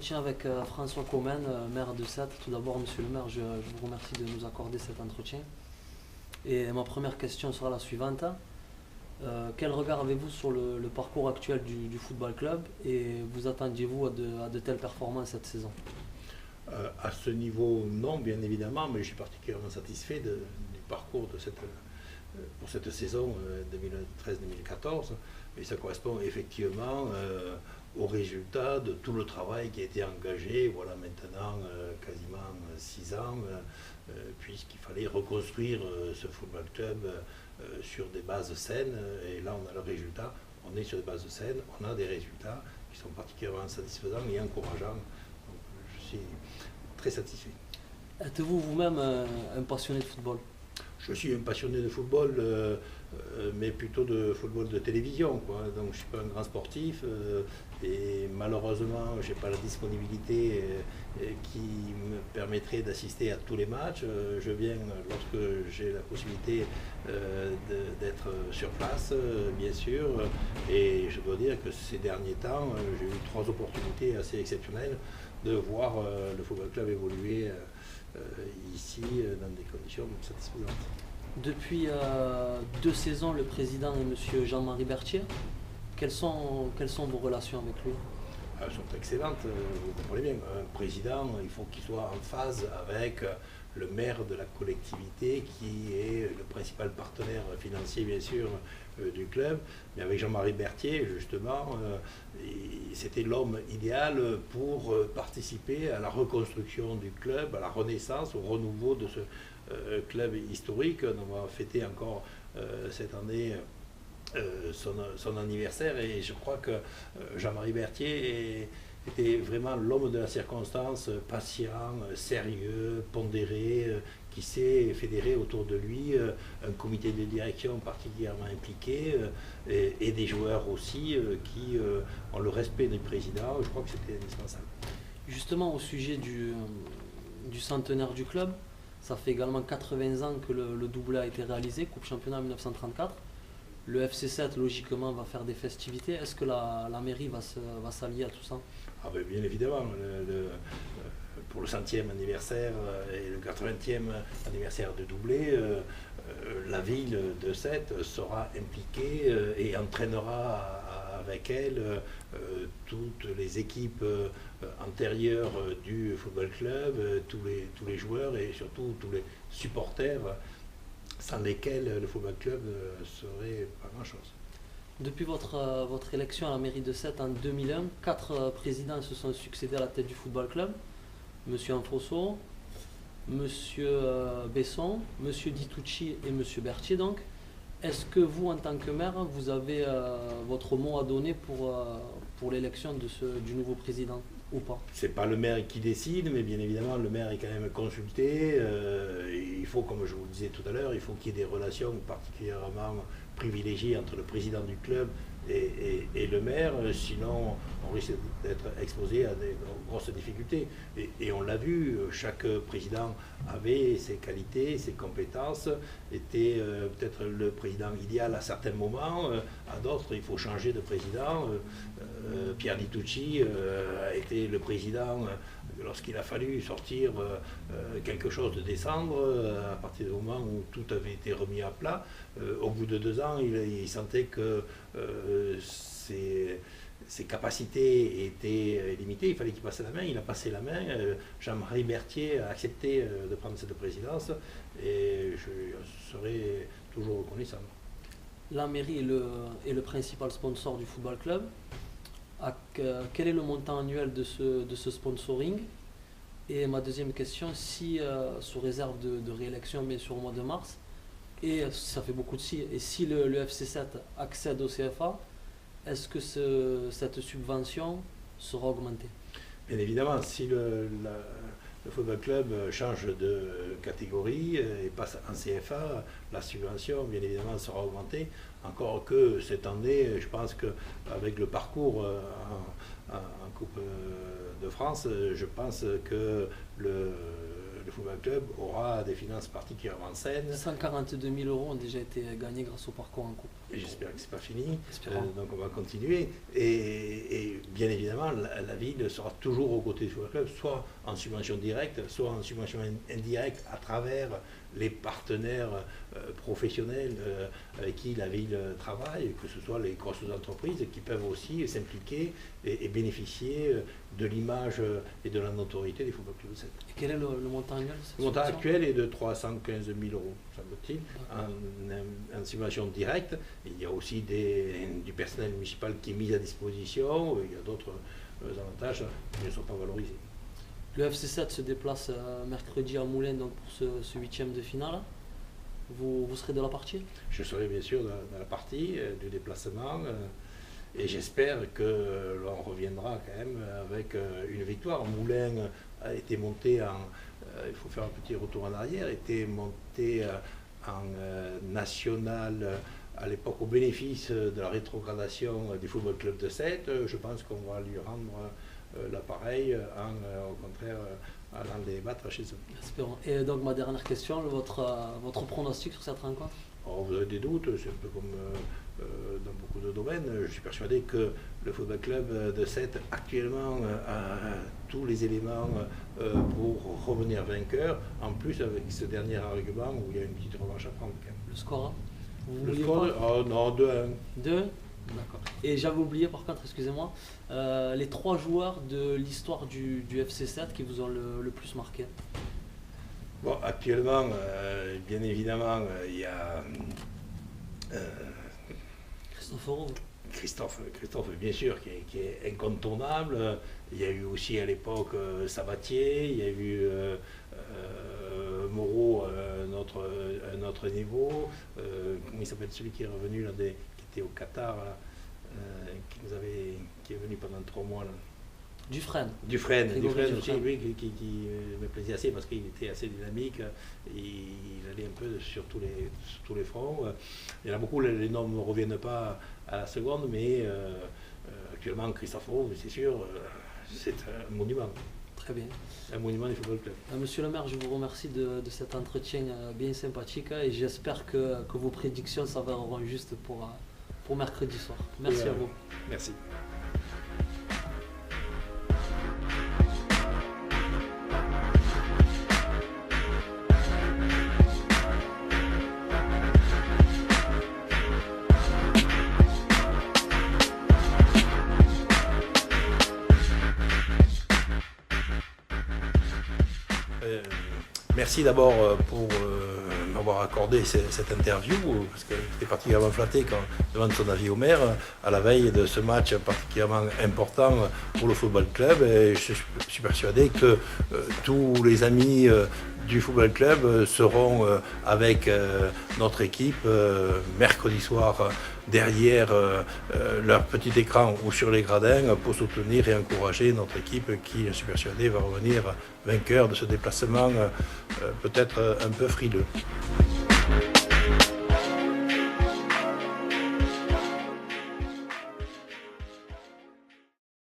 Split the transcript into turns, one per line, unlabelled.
entretien avec François Comène, maire de Sète. Tout d'abord, monsieur le maire, je vous remercie de nous accorder cet entretien. Et ma première question sera la suivante. Quel regard avez-vous sur le parcours actuel du football club et vous attendiez-vous à de telles performances cette saison?
À ce niveau, non, bien évidemment, mais je suis particulièrement satisfait du parcours pour cette saison 2013-2014. Et ça correspond effectivement au résultat de tout le travail qui a été engagé, voilà maintenant quasiment 6 ans, puisqu'il fallait reconstruire ce football club sur des bases saines. Et là, on a le résultat, on est sur des bases saines, on a des résultats qui sont particulièrement satisfaisants et encourageants. Donc, je suis très satisfait.
Êtes-vous vous-même un passionné de football?
Je suis un passionné de football, mais plutôt de football de télévision, quoi. Donc je ne suis pas un grand sportif et malheureusement je n'ai pas la disponibilité qui me permettrait d'assister à tous les matchs. Je viens lorsque j'ai la possibilité d'être sur place, bien sûr, et je dois dire que ces derniers temps, j'ai eu 3 opportunités assez exceptionnelles de voir le football club évoluer ici dans des conditions satisfaisantes.
Depuis 2 saisons, le président est monsieur Jean-Marie Berthier. Quelles sont vos relations avec lui?
Elles sont excellentes, vous comprenez bien. Un président, il faut qu'il soit en phase avec le maire de la collectivité qui est le principal partenaire financier bien sûr du club. Mais avec Jean-Marie Berthier, justement, c'était l'homme idéal pour participer à la reconstruction du club, à la renaissance, au renouveau de ce club historique. On va fêter encore cette année son anniversaire et je crois que Jean-Marie Berthier était vraiment l'homme de la circonstance, patient, sérieux, pondéré, qui sait fédérer autour de lui un comité de direction particulièrement impliqué et des joueurs aussi qui ont le respect du président. Je crois que c'était indispensable.
Justement, au sujet du centenaire du club, ça fait également 80 ans que le doublé a été réalisé, Coupe Championnat 1934. Le FC 7, logiquement, va faire des festivités. Est-ce que la mairie va s'allier à tout ça?
Ah ben, bien évidemment, pour le 100e anniversaire et le 80e anniversaire de doublé, la ville de Sète sera impliquée et entraînera avec elle toutes les équipes antérieures du football club, tous les joueurs et surtout tous les supporters sans lesquels le football club ne serait pas grand-chose.
Depuis votre élection à la mairie de Sète en 2001, 4 présidents se sont succédés à la tête du football club. Monsieur Anfosso, Monsieur Besson, Monsieur Ditucci et Monsieur Berthier donc. Est-ce que vous, en tant que maire, vous avez votre mot à donner pour l'élection du nouveau président ou pas?
C'est pas le maire qui décide, mais bien évidemment le maire est quand même consulté. Il faut, comme je vous le disais tout à l'heure, il faut qu'il y ait des relations particulièrement privilégiées entre le président du club et le maire, sinon on risque d'être exposé à des grosses difficultés. Et on l'a vu, chaque président avait ses qualités, ses compétences, était peut-être le président idéal à certains moments, à d'autres il faut changer de président. Pierre Ditucci a été le président lorsqu'il a fallu sortir quelque chose de décembre, à partir du moment où tout avait été remis à plat. Au bout de 2 ans, il sentait que ses capacités étaient limitées, il fallait qu'il passe la main, il a passé la main. Jean-Marie Berthier a accepté de prendre cette présidence et je serai toujours reconnaissant.
La mairie est le principal sponsor du football club. Quel est le montant annuel de ce sponsoring? Et ma deuxième question, si sous réserve de réélection bien sûr au mois de mars, et ça fait beaucoup de si, et si le FC 7 accède au CFA, est-ce que cette subvention sera augmentée?
Bien évidemment, si le football club change de catégorie et passe en CFA, la subvention bien évidemment sera augmentée. Encore que cette année, je pense qu'avec le parcours en Coupe de France, je pense que le le football club aura des finances particulièrement saines.
142 000 € ont déjà été gagnés grâce au parcours en coupe.
Et j'espère que ce n'est pas fini.
Donc
on va continuer. Et bien évidemment, la ville sera toujours aux côtés du football club, soit en subvention directe, soit en subvention indirecte à travers les partenaires professionnels avec qui la ville travaille, que ce soit les grosses entreprises qui peuvent aussi s'impliquer et bénéficier de l'image et de la notoriété des football clubs de Sète.
Et quel est le montant annuel?
Le montant actuel est de 315 000 €, semble-t-il, en subvention directe. Il y a aussi du personnel municipal qui est mis à disposition, il y a d'autres avantages qui ne sont pas valorisés.
Le FC Sète se déplace mercredi à Moulins donc pour ce 8e de finale. Vous serez de la partie?
Je serai bien sûr dans la partie du déplacement et j'espère que l'on reviendra quand même avec une victoire. Moulins a été monté il faut faire un petit retour en arrière, a été monté en national à l'époque au bénéfice de la rétrogradation du football club de Sète. Je pense qu'on va lui rendre l'appareil au contraire allant les battre chez eux.
Espérons. Et donc ma dernière question, votre pronostic sur cette rencontre?
Alors, vous avez des doutes, c'est un peu comme dans beaucoup de domaines. Je suis persuadé que le football club de Sète actuellement a tous les éléments pour revenir vainqueur, en plus avec ce dernier argument où il y a une petite revanche à prendre.
Le score?
Le score, non, 2-1.
2? D'accord. Et j'avais oublié par contre, excusez-moi, les 3 joueurs de l'histoire du FC Sète qui vous ont le plus marqué.
Bon, actuellement, bien évidemment, il y a Christophe, bien sûr, qui est incontournable. Il y a eu aussi à l'époque Sabatier, il y a eu Moreau à un autre niveau. Comment il s'appelle celui qui est revenu, là, qui était au Qatar, là, qui est venu pendant 3 mois là.
Dufresne
aussi, lui, qui me plaisait assez parce qu'il était assez dynamique, il allait un peu sur tous les fronts. Il y en a beaucoup, les noms ne reviennent pas à la seconde, mais actuellement, Christophe Roux, c'est sûr, c'est un monument.
Très bien.
Un monument du football club.
Monsieur le maire, je vous remercie de cet entretien bien sympathique et j'espère que vos prédictions s'avéreront justes pour mercredi soir. Merci à vous.
Merci. Merci d'abord pour m'avoir accordé cette interview, parce que j'étais particulièrement flatté quand je demande son avis au maire, à la veille de ce match particulièrement important pour le football club. Et je suis persuadé que tous les amis du football club seront avec notre équipe mercredi soir derrière leur petit écran ou sur les gradins pour soutenir et encourager notre équipe qui, je suis persuadé, va revenir vainqueur de ce déplacement peut-être un peu frileux.